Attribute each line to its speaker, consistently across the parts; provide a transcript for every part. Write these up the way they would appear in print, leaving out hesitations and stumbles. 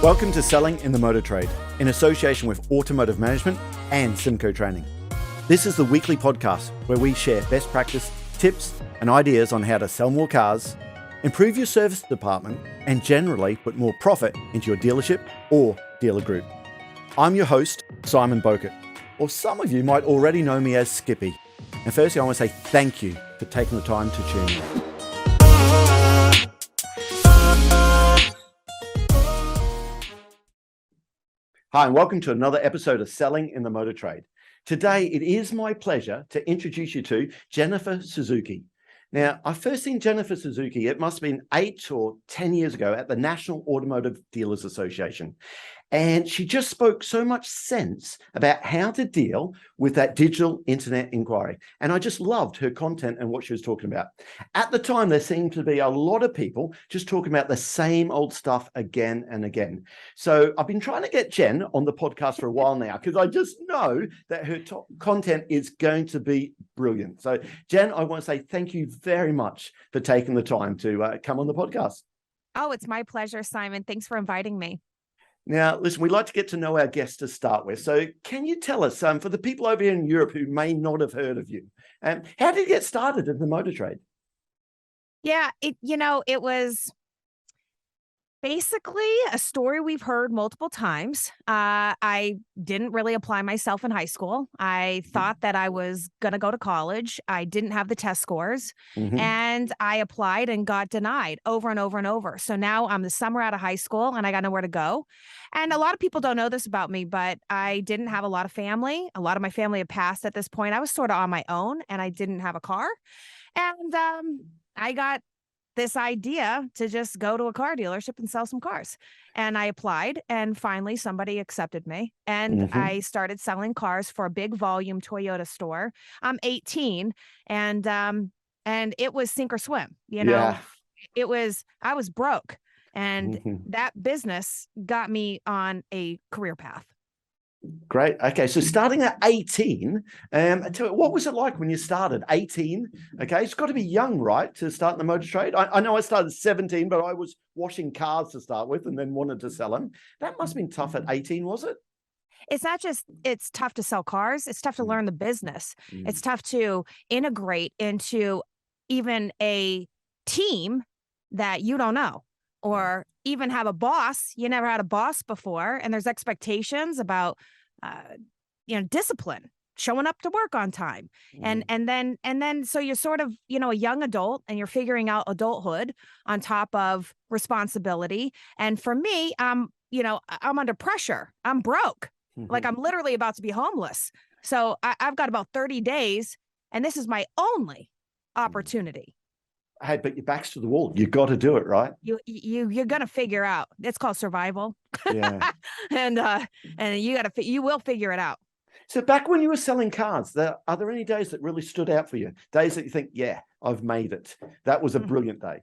Speaker 1: Welcome to Selling in the Motor Trade, in association with Automotive Management and Simco Training. This is the weekly podcast where we share best practice, tips, and ideas on how to sell more cars, improve your service department, and generally put more profit into your dealership or dealer group. I'm your host, Simon Bowkett, or some of you might already know me as Skippy. And firstly, I want to say thank you for taking the time to tune in. Hi, and welcome to another episode of Selling in the Motor Trade. Today, it is my pleasure to introduce you to Jennifer Suzuki. Now, I first seen Jennifer Suzuki, it must have been 8 or 10 years ago at the National Automotive Dealers Association. And she just spoke so much sense about how to deal with that digital internet inquiry. And I just loved her content and what she was talking about. At the time, there seemed to be a lot of people just talking about the same old stuff again and again. So I've been trying to get Jen on the podcast for a while now, because I just know that her content is going to be brilliant. So Jen, I want to say thank you very much for taking the time to come on the podcast.
Speaker 2: Oh, it's my pleasure, Simon. Thanks for inviting me.
Speaker 1: Now, listen, we like to get to know our guests to start with. So can you tell us, for the people over here in Europe who may not have heard of you, how did you get started in the motor trade?
Speaker 2: Yeah, it was basically a story we've heard multiple times. I didn't really apply myself in high school. I thought that I was going to go to college. I didn't have the test scores, and I applied and got denied over and over and over. So now I'm the summer out of high school and I got nowhere to go. And a lot of people don't know this about me, but I didn't have a lot of family. A lot of my family had passed at this point. I was sort of on my own and I didn't have a car. And I got this idea to just go to a car dealership and sell some cars. And I applied and finally somebody accepted me. And I started selling cars for a big volume Toyota store. I'm 18 and it was sink or swim,
Speaker 1: Yeah.
Speaker 2: I was broke and that business got me on a career path.
Speaker 1: Great. Okay. So starting at 18, what was it like when you started? 18. Okay. It's got to be young, right? To start in the motor trade. I know I started at 17, but I was washing cars to start with and then wanted to sell them. That must have been tough at 18, was it?
Speaker 2: It's not just, it's tough to sell cars. It's tough to learn the business. It's tough to integrate into even a team that you don't know, or even have a boss. You never had a boss before. And there's expectations about, discipline, showing up to work on time. And then, so you're sort of, a young adult and you're figuring out adulthood on top of responsibility. And for me, I'm under pressure. I'm broke. Like I'm literally about to be homeless. So I've got about 30 days and this is my only opportunity.
Speaker 1: Hey, but your back's to the wall. You've got to do it, right?
Speaker 2: You're gonna figure out. It's called survival.
Speaker 1: Yeah.
Speaker 2: and you will figure it out.
Speaker 1: So back when you were selling cars, are there any days that really stood out for you? Days that you think, yeah, I've made it. That was a brilliant day.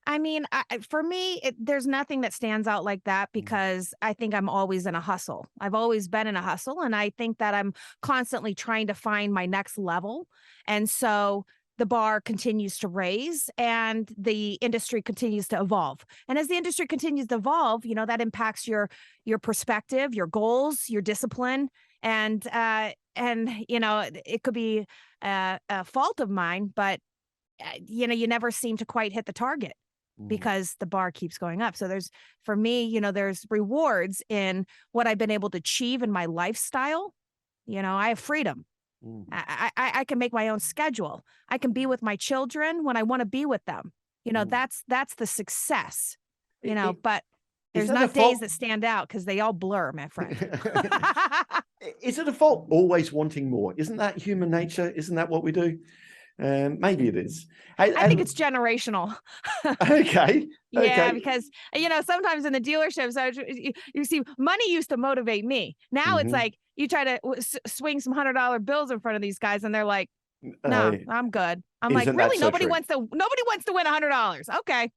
Speaker 2: I mean, for me, there's nothing that stands out like that because I think I'm always in a hustle. I've always been in a hustle, and I think that I'm constantly trying to find my next level. And so the bar continues to raise and the industry continues to evolve. And as the industry continues to evolve, that impacts your perspective, your goals, your discipline. And it could be a fault of mine, but, you never seem to quite hit the target because the bar keeps going up. So for me, there's rewards in what I've been able to achieve in my lifestyle. I have freedom. I can make my own schedule. I can be with my children when I want to be with them. That's the success, but there's not days that stand out because they all blur, my friend.
Speaker 1: Is it a fault always wanting more? Isn't that human nature? Isn't that what we do? Maybe it is.
Speaker 2: I think it's generational.
Speaker 1: Okay.
Speaker 2: Yeah, because, sometimes in the dealerships, you see, money used to motivate me. Now it's like you try to swing some $100 bills in front of these guys and they're like, no, I'm good. I'm like, really? Nobody wants to win $100. Okay.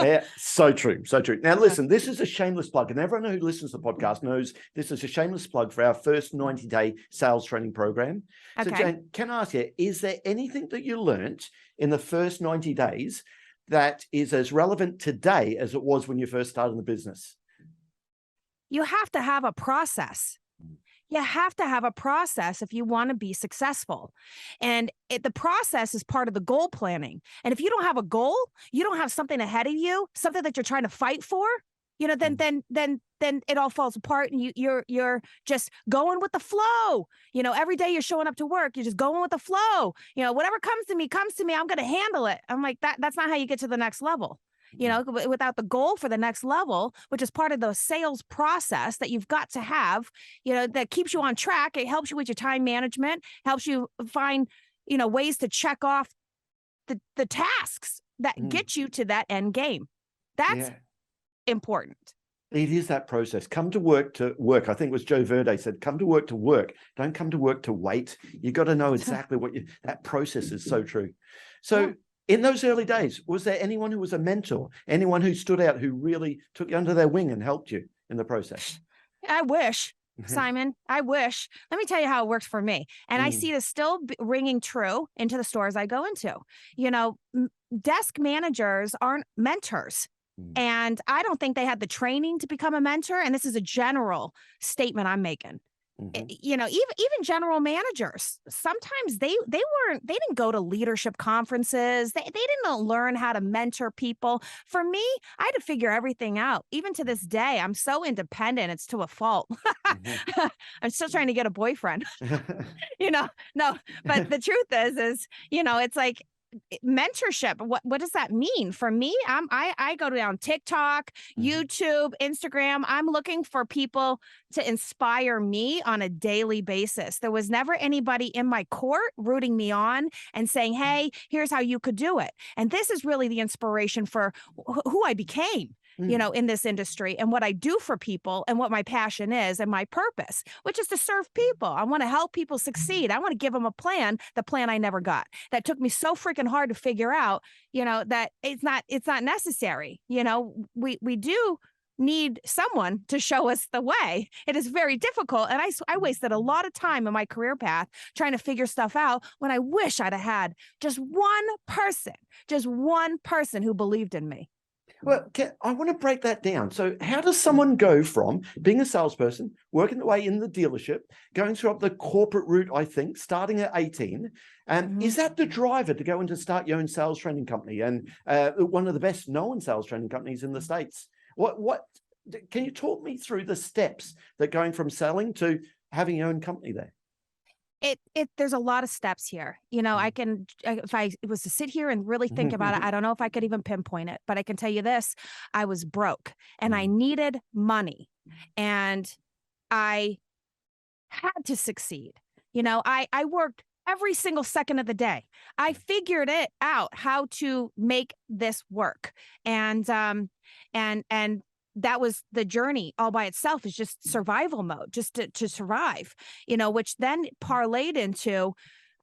Speaker 1: Yeah, so true. So true. Now, listen, this is a shameless plug, and everyone who listens to the podcast knows this is a shameless plug for our first 90-day sales training program. Okay. So, Jane, can I ask you, is there anything that you learned in the first 90 days that is as relevant today as it was when you first started the business?
Speaker 2: You have to have a process. You have to have a process if you want to be successful. And the process is part of the goal planning. And if you don't have a goal, you don't have something ahead of you, something that you're trying to fight for, then it all falls apart, and you're just going with the flow. Every day you're showing up to work, you're just going with the flow. Whatever comes to me, I'm going to handle it. I'm like, that's not how you get to the next level. Without the goal for the next level, which is part of the sales process that you've got to have, that keeps you on track. It helps you with your time management, helps you find, ways to check off the tasks that get you to that end game. That's important.
Speaker 1: It is that process. Come to work. I think it was Joe Verde said, come to work. Don't come to work to wait. You got to know exactly that process is so true. So in those early days, was there anyone who was a mentor, anyone who stood out, who really took you under their wing and helped you in the process?
Speaker 2: I wish, Simon, I wish. Let me tell you how it works for me. And I see this still ringing true into the stores I go into. Desk managers aren't mentors. And I don't think they had the training to become a mentor. And this is a general statement I'm making. Even general managers, sometimes they didn't go to leadership conferences. They didn't learn how to mentor people. For me, I had to figure everything out. Even to this day, I'm so independent. It's to a fault. I'm still trying to get a boyfriend, no, but the truth is, it's like, mentorship. What does that mean for me? I go down TikTok, YouTube, Instagram. I'm looking for people to inspire me on a daily basis. There was never anybody in my court rooting me on and saying, hey, here's how you could do it. And this is really the inspiration for who I became, in this industry, and what I do for people, and what my passion is, and my purpose, which is to serve people. I want to help people succeed. I want to give them the plan I never got. That took me so freaking hard to figure out, that it's not necessary. We do need someone to show us the way. It is very difficult. And I wasted a lot of time in my career path trying to figure stuff out, when I wish I'd have had just one person who believed in me.
Speaker 1: Well, I want to break that down. So how does someone go from being a salesperson, working their way in the dealership, going through the corporate route, I think, starting at 18, and is that the driver to go and to start your own sales training company, and one of the best known sales training companies in the States? What can you talk me through the steps that going from selling to having your own company there?
Speaker 2: There's a lot of steps here. If I was to sit here and really think about it, I don't know if I could even pinpoint it, but I can tell you this: I was broke and I needed money, and I had to succeed. I worked every single second of the day. I figured it out how to make this work. And that was the journey all by itself, is just survival mode, just to survive, which then parlayed into,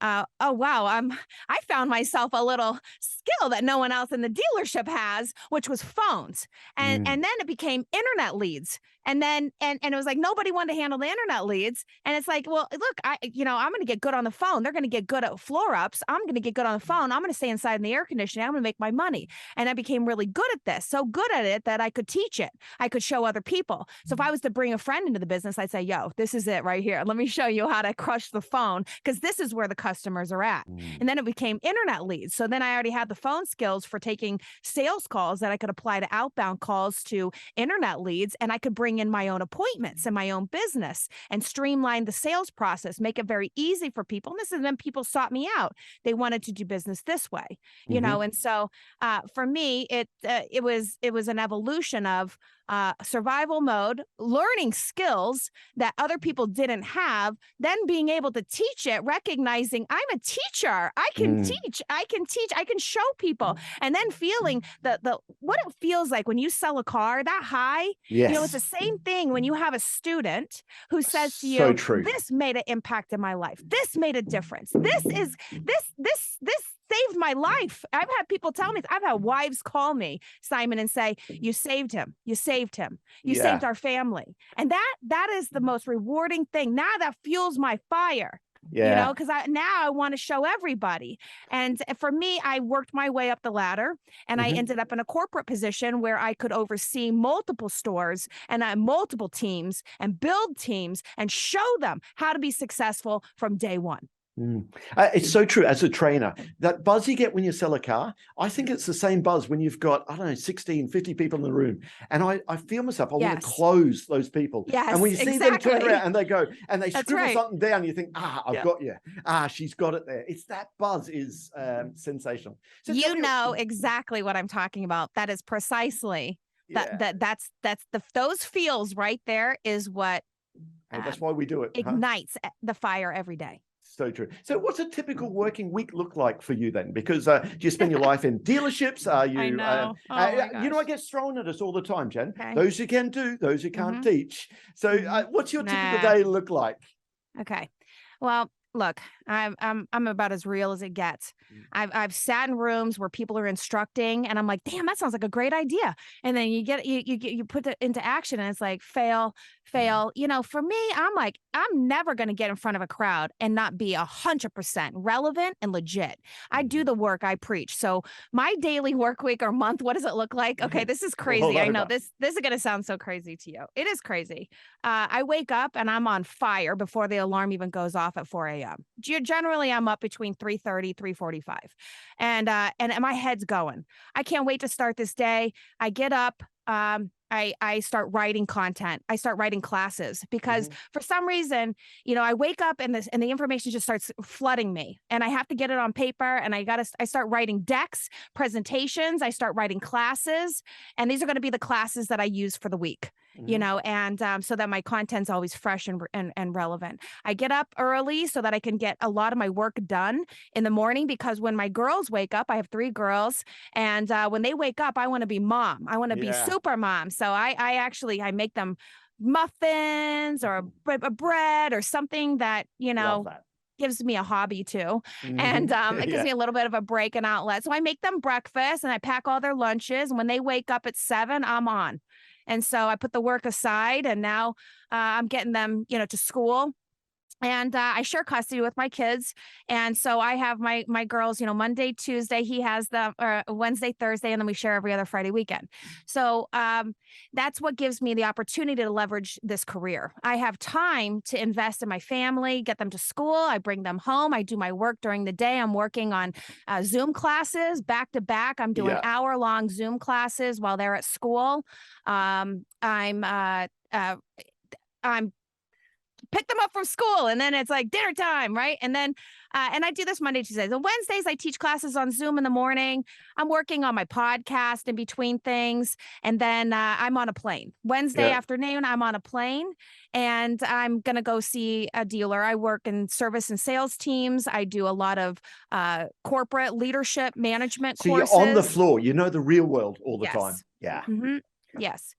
Speaker 2: oh, wow, I found myself a little skill that no one else in the dealership has, which was phones. And then it became internet leads. And then, and it was like, nobody wanted to handle the internet leads. And it's like, well, look, I'm going to get good on the phone. They're going to get good at floor ups. I'm going to get good on the phone. I'm going to stay inside in the air conditioning. I'm going to make my money. And I became really good at this, so good at it that I could teach it. I could show other people. So if I was to bring a friend into the business, I'd say, yo, this is it right here. Let me show you how to crush the phone, because this is where the customers are at. And then it became internet leads. So then I already had the phone skills for taking sales calls that I could apply to outbound calls to internet leads. And I could bring in my own appointments and my own business and streamline the sales process, make it very easy for people. And this is when people sought me out. They wanted to do business this way, and so for me, it was an evolution of survival mode, learning skills that other people didn't have, then being able to teach it, recognizing I'm a teacher. I can teach, I can show people, and then feeling the what it feels like when you sell a car, that high.
Speaker 1: Yes.
Speaker 2: It's the same thing when you have a student who says to you,
Speaker 1: So true.
Speaker 2: this made an impact in my life. This made a difference. This saved my life. I've had people tell me, I've had wives call me, Simon, and say, you saved him. You saved him. You saved our family. And that is the most rewarding thing. Now that fuels my fire.
Speaker 1: Yeah.
Speaker 2: because now I want to show everybody. And for me, I worked my way up the ladder, and I ended up in a corporate position where I could oversee multiple stores and multiple teams and build teams and show them how to be successful from day one.
Speaker 1: It's so true. As a trainer, that buzz you get when you sell a car, I think it's the same buzz when you've got, I don't know, 16, 50 people in the room. And I feel myself, I want to close those people.
Speaker 2: Yes,
Speaker 1: and when you see them turn around and they go, and they scribble something down, you think, I've got you. She's got it there. It's that buzz is sensational. So
Speaker 2: you know exactly what I'm talking about. That is precisely that's those feels right there is what
Speaker 1: that's why we do it.
Speaker 2: Ignites the fire every day.
Speaker 1: So true. So what's a typical working week look like for you then? Because do you spend your life in dealerships? Are you,
Speaker 2: I know.
Speaker 1: I get thrown at us all the time, Jen. Okay. Those who can do, those who can't teach. So what's your typical day look like?
Speaker 2: Okay. Well, look, I'm about as real as it gets. I've sat in rooms where people are instructing, and I'm like, damn, that sounds like a great idea. And then you put it into action, and it's like fail. For me, I'm like, I'm never going to get in front of a crowd and not be 100% relevant and legit. I do the work I preach. So my daily work week or month, what does it look like? Okay, this is crazy. I know this is going to sound so crazy to you. It is crazy. I wake up and I'm on fire before the alarm even goes off at 4 a.m. Generally, I'm up between 3:30, 3:45, and my head's going. I can't wait to start this day. I get up. I start writing content. I start writing classes because for some reason, I wake up and the information just starts flooding me, and I have to get it on paper, and I start writing decks, presentations. I start writing classes, and these are going to be the classes that I use for the week, and so that my content's always fresh and relevant. I get up early so that I can get a lot of my work done in the morning, because when my girls wake up, I have 3 girls, and when they wake up, I want to be mom. I want to be super mom. So I make them muffins or a bread or something that, gives me a hobby too. And it gives me a little bit of a break and outlet. So I make them breakfast and I pack all their lunches. And when they wake up at 7, I'm on. And so I put the work aside, and now I'm getting them, to school. And I share custody with my kids. And so I have my girls, Monday, Tuesday, he has them, Wednesday, Thursday, and then we share every other Friday weekend. So that's what gives me the opportunity to leverage this career. I have time to invest in my family, get them to school. I bring them home. I do my work during the day. I'm working on Zoom classes back to back. I'm doing hour-long Zoom classes while they're at school. I'm pick them up from school, and then it's like dinner time, right? And then and I do this Monday, Tuesdays, and Wednesdays I teach classes on Zoom in the morning. I'm working on my podcast in between things, and then I'm on a plane. Wednesday afternoon, I'm on a plane, and I'm gonna go see a dealer. I work in service and sales teams. I do a lot of corporate leadership management courses.
Speaker 1: So you're on the floor. You know the real world all the time. Yeah.
Speaker 2: Yes.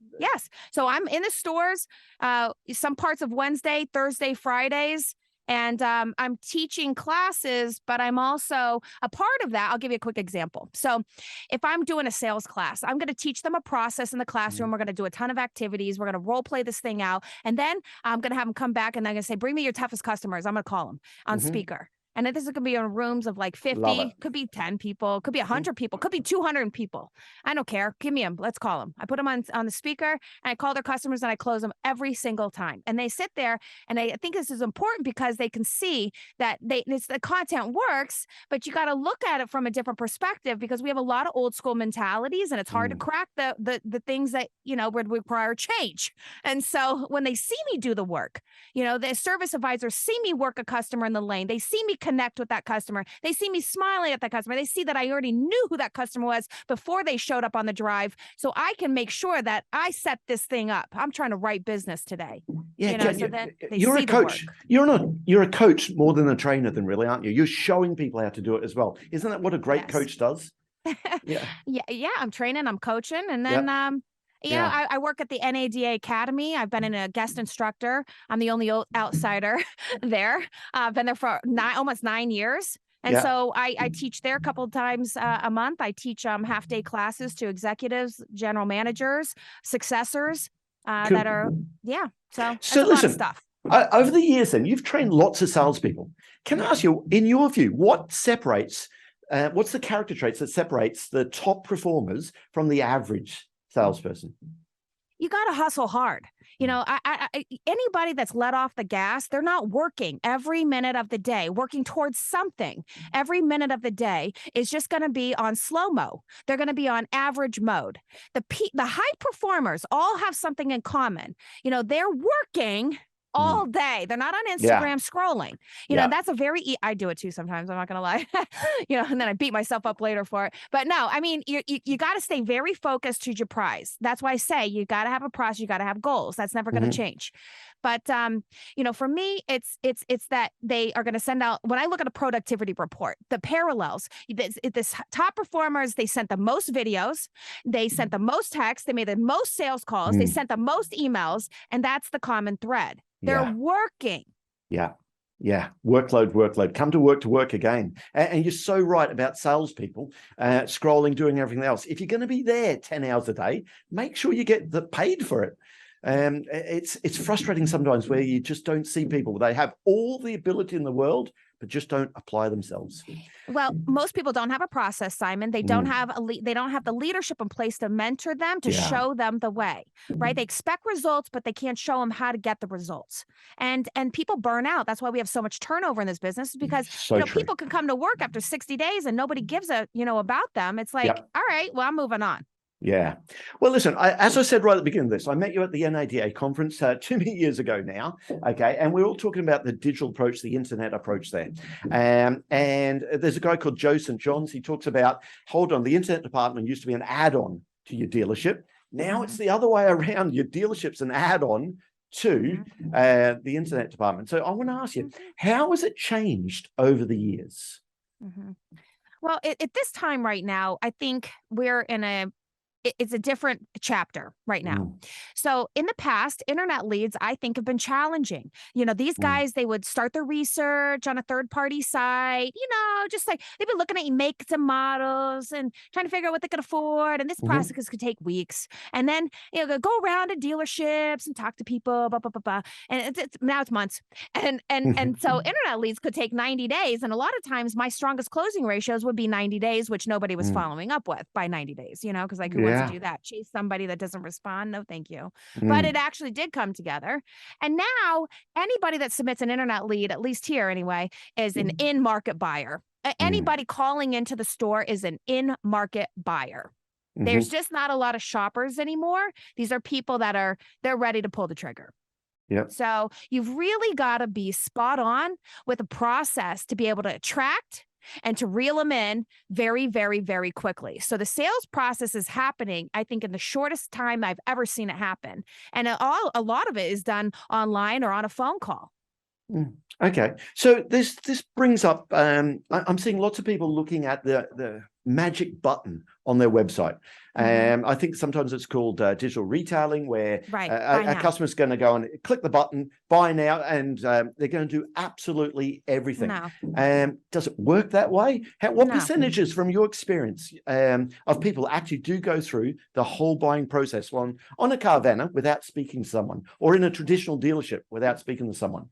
Speaker 2: So I'm in the stores, some parts of Wednesday, Thursday, Fridays, and I'm teaching classes, but I'm also a part of that. I'll give you a quick example. So if I'm doing a sales class, I'm going to teach them a process in the classroom. We're going to do a ton of activities. We're going to role play this thing out. And then I'm going to have them come back, and they're going to say, bring me your toughest customers. I'm going to call them on speaker. And this is going to be in rooms of like 50, could be 10 people, could be 100 people, could be 200 people. I don't care. Give me them. Let's call them. I put them on the speaker, and I call their customers, and I close them every single time. And they sit there, and I think this is important because they can see that the content works, but you got to look at it from a different perspective, because we have a lot of old school mentalities, and it's hard to crack the things that, would require change. And so when they see me do the work, the service advisors see me work a customer in the lane. They see me connect with that customer. They see me smiling at that customer. They see that I already knew who that customer was before they showed up on the drive. So I can make sure that I set this thing up. I'm trying to write business today.
Speaker 1: Yeah, so that you're a coach. You're a coach more than a trainer, then, really, aren't you? You're showing people how to do it as well. Isn't that what a great coach does?
Speaker 2: Yeah. I'm training, I'm coaching, and then I work at the NADA Academy. I've been a guest instructor. I'm the only outsider there. I've been there for almost 9 years. And so I teach there a couple of times a month. I teach half-day classes to executives, general managers, successors that are, so
Speaker 1: listen,
Speaker 2: a lot of stuff.
Speaker 1: Over the years, then, you've trained lots of salespeople. Can I ask you, in your view, what separates, what's the character traits that separates the top performers from the average salesperson?
Speaker 2: You got to hustle hard. You know, anybody that's let off the gas, they're not working every minute of the day, working towards something. Every minute of the day is just going to be on slow-mo. They're going to be on average mode. The high performers all have something in common. You know, they're working all day. They're not on Instagram scrolling. You know, that's a very, I do it too sometimes. I'm not going to lie, you know, and then I beat myself up later for it. But no, I mean, you got to stay very focused to your prize. That's why I say you got to have a process. You got to have goals. That's never going to change. But, you know, for me, it's that they are going to send out, when I look at a productivity report, the parallels, this top performers, they sent the most videos, they sent the most texts, they made the most sales calls, they sent the most emails, and that's the common thread. They're working.
Speaker 1: Yeah. Workload. Come to work again. And you're so right about salespeople scrolling, doing everything else. If you're going to be there 10 hours a day, make sure you get paid for it. It's frustrating sometimes where you just don't see people. They have all the ability in the world, but just don't apply themselves.
Speaker 2: Well, most people don't have a process, Simon. They don't have they don't have the leadership in place to mentor them, to show them the way, right? They expect results, but they can't show them how to get the results. And people burn out. That's why we have so much turnover in this business, because people can come to work after 60 days and nobody gives a, about them. It's like, all right, well, I'm moving on.
Speaker 1: Yeah. Well, listen, as I said right at the beginning of this, I met you at the NADA conference 2 years ago now. Okay. And we're all talking about the digital approach, the internet approach there. And there's a guy called Joe St. John's. He talks about, hold on, the internet department used to be an add-on to your dealership. Now it's the other way around. Your dealership's an add-on to the internet department. So I want to ask you, how has it changed over the years?
Speaker 2: Well, at this time right now, I think we're in it's a different chapter right now. So in the past, internet leads, I think, have been challenging. These guys, they would start their research on a third-party site, just like they've been looking at makes and models and trying to figure out what they could afford. And this process could take weeks. And then, go around to dealerships and talk to people, blah, blah, blah, blah. And now it's months. And so internet leads could take 90 days. And a lot of times my strongest closing ratios would be 90 days, which nobody was following up with by 90 days, because like, who wants to do that? Chase somebody that doesn't respond? No, thank you. But it actually did come together. And now anybody that submits an internet lead, at least here anyway, is an in-market buyer. Anybody calling into the store is an in-market buyer. There's just not a lot of shoppers anymore. These are people that they're ready to pull the trigger. So you've really got to be spot on with a process to be able to attract and to reel them in very, very, very quickly. So the sales process is happening, I think, in the shortest time I've ever seen it happen. And a lot of it is done online or on a phone call.
Speaker 1: Okay. So this brings up, I'm seeing lots of people looking at the magic button on their website. I think sometimes it's called digital retailing, where a customer's going to go and click the button, buy now, and they're going to do absolutely everything. Does it work that way? What percentages from your experience of people actually do go through the whole buying process on a Carvana without speaking to someone, or in a traditional dealership without speaking to someone?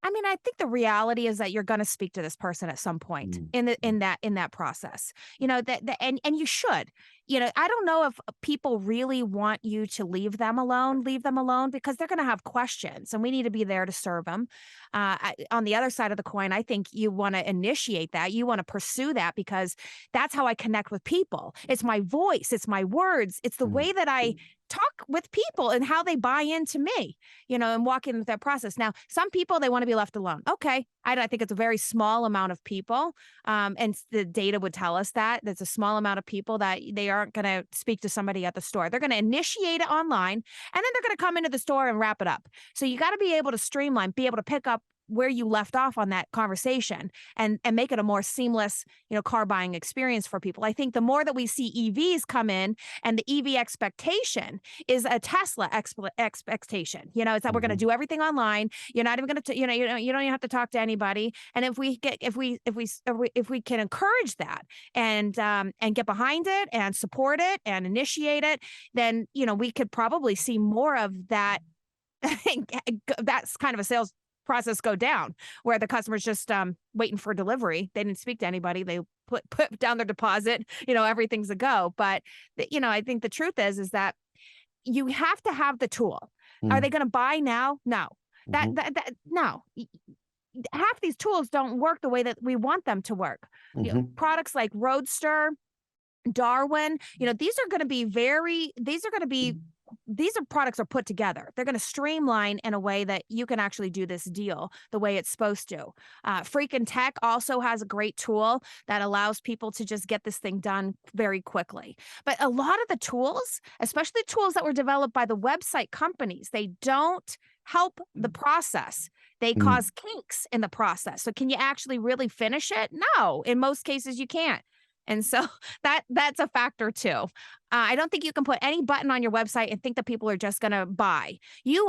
Speaker 2: I mean, I think the reality is that you're going to speak to this person at some point in that process, and you should, I don't know if people really want you to leave them alone, because they're going to have questions and we need to be there to serve them. On the other side of the coin, I think you want to initiate that. You want to pursue that, because that's how I connect with people. It's my voice. It's my words. It's the way that I talk with people and how they buy into me, and walk in with that process. Now, some people, they want to be left alone. Okay. I think it's a very small amount of people. And the data would tell us that there's a small amount of people that they aren't going to speak to somebody at the store. They're going to initiate it online, and then they're going to come into the store and wrap it up. So you got to be able to streamline, be able to pick up where you left off on that conversation and make it a more seamless, car buying experience for people. I think the more that we see EVs come in, and the EV expectation is a Tesla expectation, it's that we're going to do everything online. You're not even going to, you don't even have to talk to anybody. And if we can encourage that and get behind it and support it and initiate it, then, we could probably see more of that that's kind of a sales process go down where the customer's just waiting for delivery. They didn't speak to anybody. They put down their deposit, everything's a go. But I think the truth is that you have to have the tool. Are they going to buy now? No. No. Half these tools don't work the way that we want them to work. Products like Roadster, Darwin, these products are put together. They're going to streamline in a way that you can actually do this deal the way it's supposed to. Freakin' Tech also has a great tool that allows people to just get this thing done very quickly. But a lot of the tools, especially tools that were developed by the website companies, they don't help the process. They cause kinks in the process. So can you actually really finish it? No, in most cases you can't. And so that's a factor too. I don't think you can put any button on your website and think that people are just going to buy.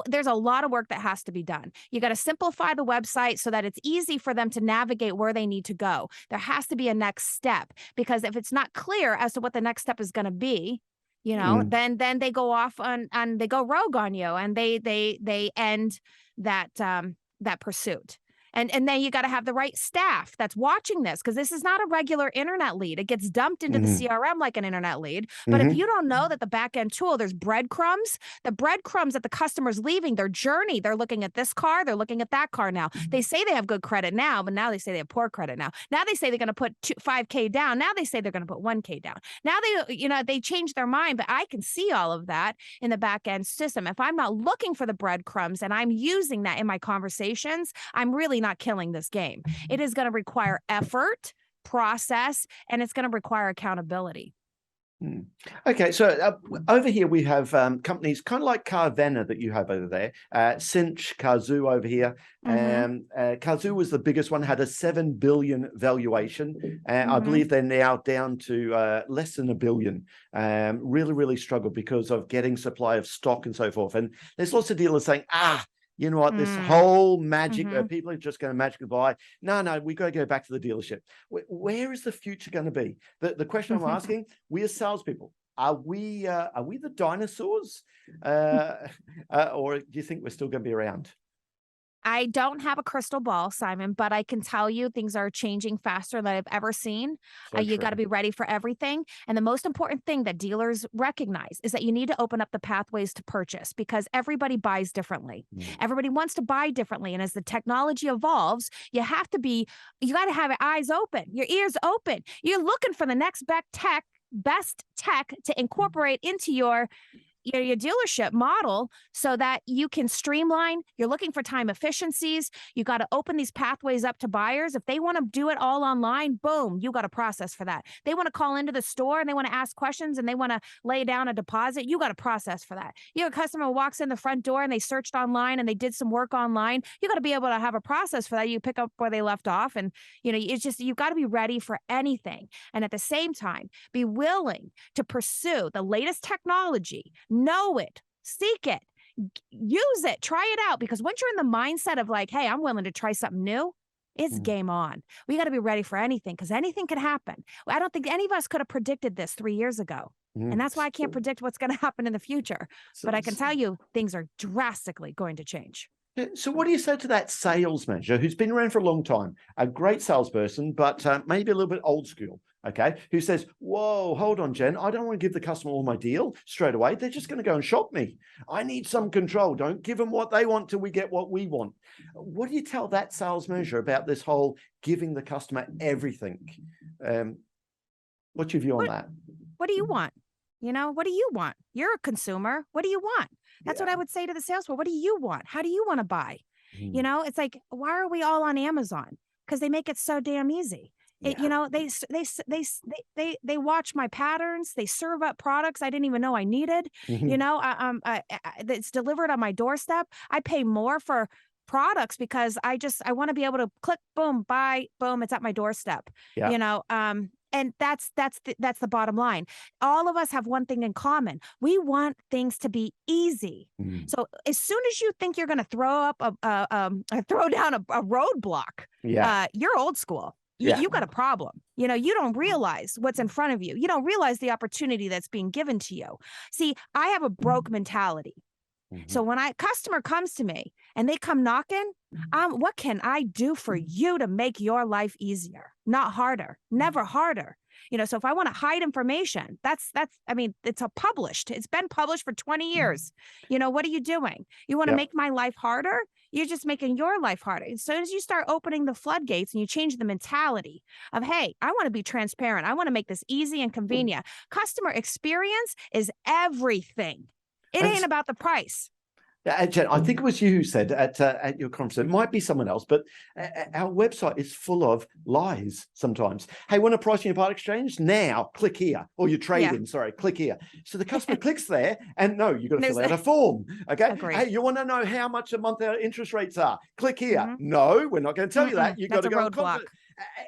Speaker 2: There's a lot of work that has to be done. You got to simplify the website so that it's easy for them to navigate where they need to go. There has to be a next step, because if it's not clear as to what the next step is going to be, then they go off and they go rogue on you, and they end that pursuit. And then you got to have the right staff that's watching this, because this is not a regular internet lead. It gets dumped into the CRM like an internet lead. But if you don't know that the back end tool, there's breadcrumbs, the breadcrumbs that the customer's leaving their journey. They're looking at this car. They're looking at that car now. They say they have good credit now, but now they say they have poor credit now. Now they say they're going to put 5K down. Now they say they're going to put 1K down. Now they change their mind, but I can see all of that in the back end system. If I'm not looking for the breadcrumbs and I'm using that in my conversations, I'm really not killing this game. It is going to require effort, process, and it's going to require accountability.
Speaker 1: Okay, so over here we have companies kind of like Carvana that you have over there, Cinch, Kazoo over here. Kazoo was the biggest one, had a 7 billion valuation. I believe they're now down to less than $1 billion. Really struggled because of getting supply of stock and so forth. And there's lots of dealers saying, you know what, this whole magic, people are just going to magically buy. No, we got to go back to the dealership. Where is the future going to be? The question I'm asking, we as salespeople, are we the dinosaurs? Or do you think we're still going to be around?
Speaker 2: I don't have a crystal ball, Simon, but I can tell you things are changing faster than I've ever seen. You got to be ready for everything. And the most important thing that dealers recognize is that you need to open up the pathways to purchase, because everybody buys differently. Everybody wants to buy differently. And as the technology evolves, you got to have your eyes open, your ears open. You're looking for the next best tech to incorporate into your dealership model so that you can streamline. You're looking for time efficiencies. You got to open these pathways up to buyers. If they want to do it all online, boom, you got a process for that. They want to call into the store and they want to ask questions and they want to lay down a deposit, you got a process for that. You have a customer who walks in the front door and they searched online and they did some work online. You got to be able to have a process for that. You pick up where they left off, and it's just, you've got to be ready for anything. And at the same time, be willing to pursue the latest technology. Know it, seek it, use it, try it out. Because once you're in the mindset of like, hey, I'm willing to try something new, it's game on. We got to be ready for anything, because anything could happen. I don't think any of us could have predicted this 3 years ago. And that's why I can't predict what's going to happen in the future. But I can tell you things are drastically going to change.
Speaker 1: So what do you say to that sales manager who's been around for a long time, a great salesperson, but maybe a little bit old school, okay, who says, whoa, hold on, Jen, I don't want to give the customer all my deal straight away. They're just going to go and shop me. I need some control. Don't give them what they want till we get what we want. What do you tell that sales manager about this whole giving the customer everything? What's your view on that?
Speaker 2: What do you want? What do you want? You're a consumer. What do you want? That's what I would say to the salesperson. What do you want? How do you want to buy? It's like, why are we all on Amazon? Because they make it so damn easy. They watch my patterns. They serve up products I didn't even know I needed. It's delivered on my doorstep. I pay more for products because I want to be able to click, boom, buy, boom, it's at my doorstep. And that's the bottom line. All of us have one thing in common. We want things to be easy. So as soon as you think you're going to throw down a roadblock, you're old school. You got a problem. You don't realize what's in front of you. You don't realize the opportunity that's being given to you. See, I have a broke mentality. So when a customer comes to me and they come knocking, what can I do for you to make your life easier? Not harder, never harder. So if I want to hide information, I mean, it's been published for 20 years. What are you doing? You want to make my life harder? You're just making your life harder. As soon as you start opening the floodgates and you change the mentality of, hey, I want to be transparent. I want to make this easy and convenient. Customer experience is everything. It ain't about the price.
Speaker 1: Yeah, Jen, I think it was you who said at your conference, it might be someone else, but our website is full of lies sometimes. Hey, want to price your part exchange? Now, click here. Or your trade-in, sorry, click here. So the customer clicks there, and no, you've got to fill out a form, okay?
Speaker 2: Agreed.
Speaker 1: Hey, you want to know how much a month our interest rates are? Click here. No, we're not going to tell you that. You've got to go.
Speaker 2: Roadblock.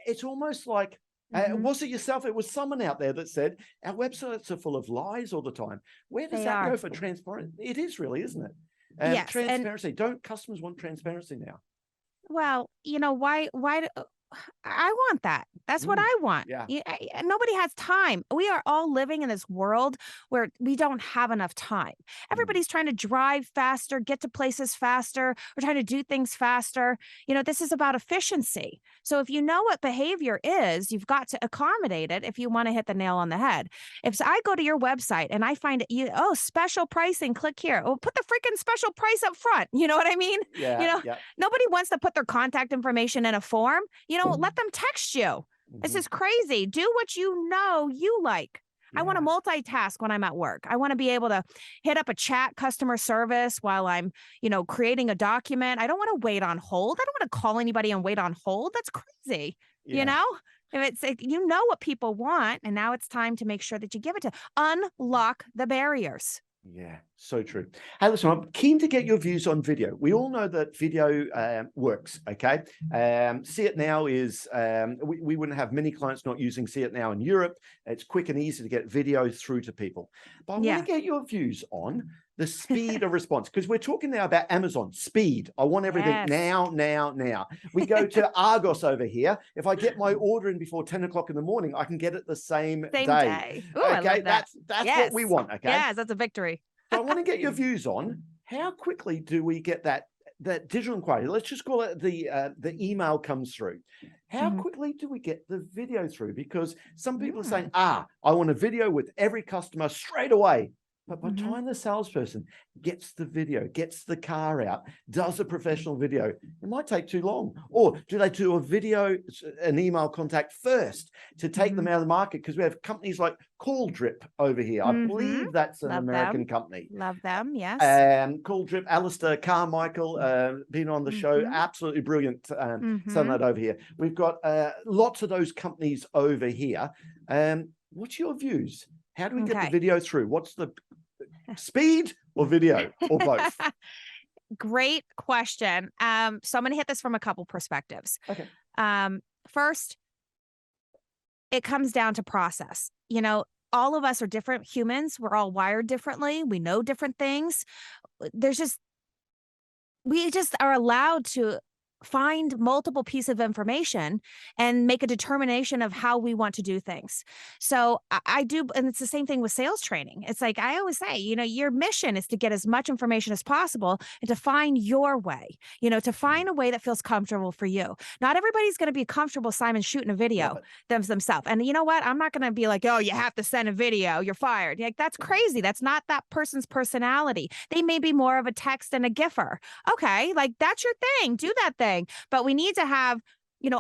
Speaker 1: It's almost like, was it yourself? It was someone out there that said, our websites are full of lies all the time. Where does that go for transparency? It is really, isn't it?
Speaker 2: Yes,
Speaker 1: transparency. Don't customers want transparency now?
Speaker 2: Well, why I want that. That's what I want.
Speaker 1: Yeah.
Speaker 2: Nobody has time. We are all living in this world where we don't have enough time. Everybody's trying to drive faster, get to places faster. We're trying to do things faster. This is about efficiency. So if you know what behavior is, you've got to accommodate it if you want to hit the nail on the head. If I go to your website and I find special pricing, click here. Oh, put the freaking special price up front. You know what I mean?
Speaker 1: Yeah.
Speaker 2: Nobody wants to put their contact information in a form. Let them text you. This is crazy. Do what you like. I want to multitask when I'm at work. I want to be able to hit up a chat customer service while I'm, creating a document. I don't want to wait on hold. I don't want to call anybody and wait on hold. That's crazy. If it's what people want, and now it's time to make sure that you give it to unlock the barriers.
Speaker 1: Yeah, so true. Hey, listen, I'm keen to get your views on video. We all know that video works, okay? See It Now is, we wouldn't have many clients not using See It Now in Europe. It's quick and easy to get video through to people. But I want to get your views on the speed of response, because we're talking now about Amazon speed. I want everything now. We go to Argos over here. If I get my order in before 10 o'clock in the morning, I can get it the same day.
Speaker 2: Ooh,
Speaker 1: okay,
Speaker 2: I love that.
Speaker 1: That's what we want. Okay.
Speaker 2: Yes, that's a victory.
Speaker 1: So I want to get your views on how quickly do we get that digital inquiry? Let's just call it the email comes through. How quickly do we get the video through? Because some people are saying, I want a video with every customer straight away. But by the time the salesperson gets the video, gets the car out, does a professional video, it might take too long. Or do they do a video, an email contact first to take them out of the market? Because we have companies like Call Drip over here. I believe that's an American company.
Speaker 2: Love them, yes.
Speaker 1: Call Drip, Alistair Carmichael, been on the show, absolutely brilliant. Selling that over here. We've got lots of those companies over here. What's your views? How do we get the video through? What's the speed or video or both?
Speaker 2: Great question. So I'm going to hit this from a couple perspectives.
Speaker 1: Okay.
Speaker 2: First, it comes down to process. All of us are different humans. We're all wired differently. We know different things. We just are allowed to find multiple pieces of information and make a determination of how we want to do things. So I do, and it's the same thing with sales training. It's like I always say, your mission is to get as much information as possible and to find your way, to find a way that feels comfortable for you. Not everybody's going to be comfortable, Simon, shooting a video themselves. And you know what? I'm not going to be like, oh, you have to send a video, you're fired. Like, that's crazy. That's not that person's personality. They may be more of a text and a giffer. Okay, like that's your thing. Do that thing. But we need to have,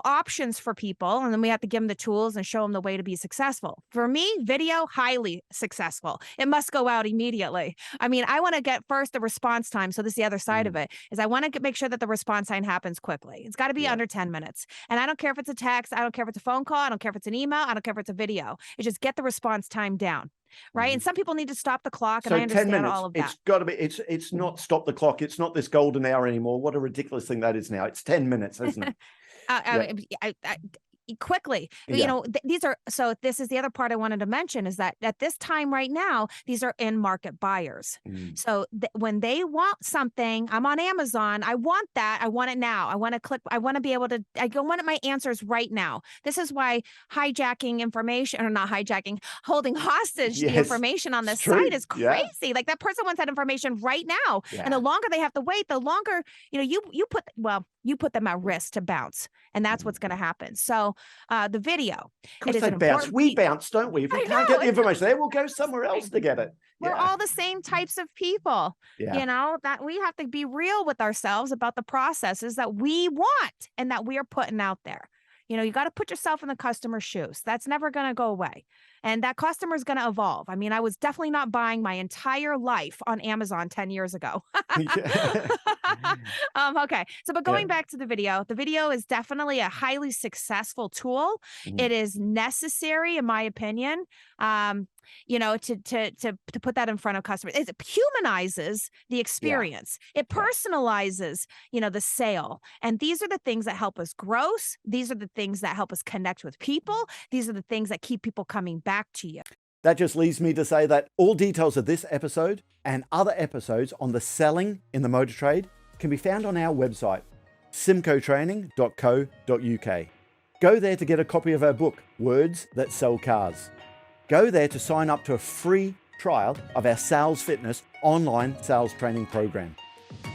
Speaker 2: options for people. And then we have to give them the tools and show them the way to be successful. For me, video, highly successful. It must go out immediately. I mean, I want to get first the response time. So this is the other side of it, is I want to make sure that the response time happens quickly. It's got to be under 10 minutes. And I don't care if it's a text. I don't care if it's a phone call. I don't care if it's an email. I don't care if it's a video. It's just get the response time down. Right. And some people need to stop the clock. And I understand
Speaker 1: 10 minutes,
Speaker 2: all of that.
Speaker 1: It's got to be, it's not stop the clock. It's not this golden hour anymore. What a ridiculous thing that is now. It's 10 minutes, isn't it?
Speaker 2: quickly.
Speaker 1: Yeah.
Speaker 2: This is the other part I wanted to mention, is that at this time right now, these are in market buyers. So when they want something, I'm on Amazon, I want that, I want it now. I want to click, I want to be able to, want my answers right now. This is why hijacking information, or not hijacking, holding hostage the information on this site is crazy. Like, that person wants that information right now. And the longer they have to wait, the longer, you put them at risk to bounce. And that's what's going to happen. So the video.
Speaker 1: Of course they bounce. We bounce, don't we? If we can't get the information there, we'll go somewhere else to get it.
Speaker 2: We're all the same types of people, that we have to be real with ourselves about the processes that we want and that we are putting out there. You got to put yourself in the customer's shoes. That's never going to go away. And that customer is going to evolve. I mean, I was definitely not buying my entire life on Amazon 10 years ago. Okay. So, but going back to the video is definitely a highly successful tool. It is necessary, in my opinion, to put that in front of customers. It humanizes the experience. It personalizes, the sale. And these are the things that help us grow. These are the things that help us connect with people. These are the things that keep people coming back to you.
Speaker 1: That just leaves me to say that all details of this episode and other episodes on the selling in the motor trade can be found on our website, simcotraining.co.uk. Go there to get a copy of our book, Words That Sell Cars. Go there to sign up to a free trial of our Sales Fitness online sales training program.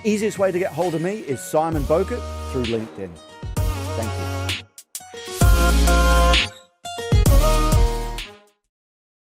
Speaker 1: Easiest way to get hold of me is Simon Bowkett through LinkedIn. Thank you.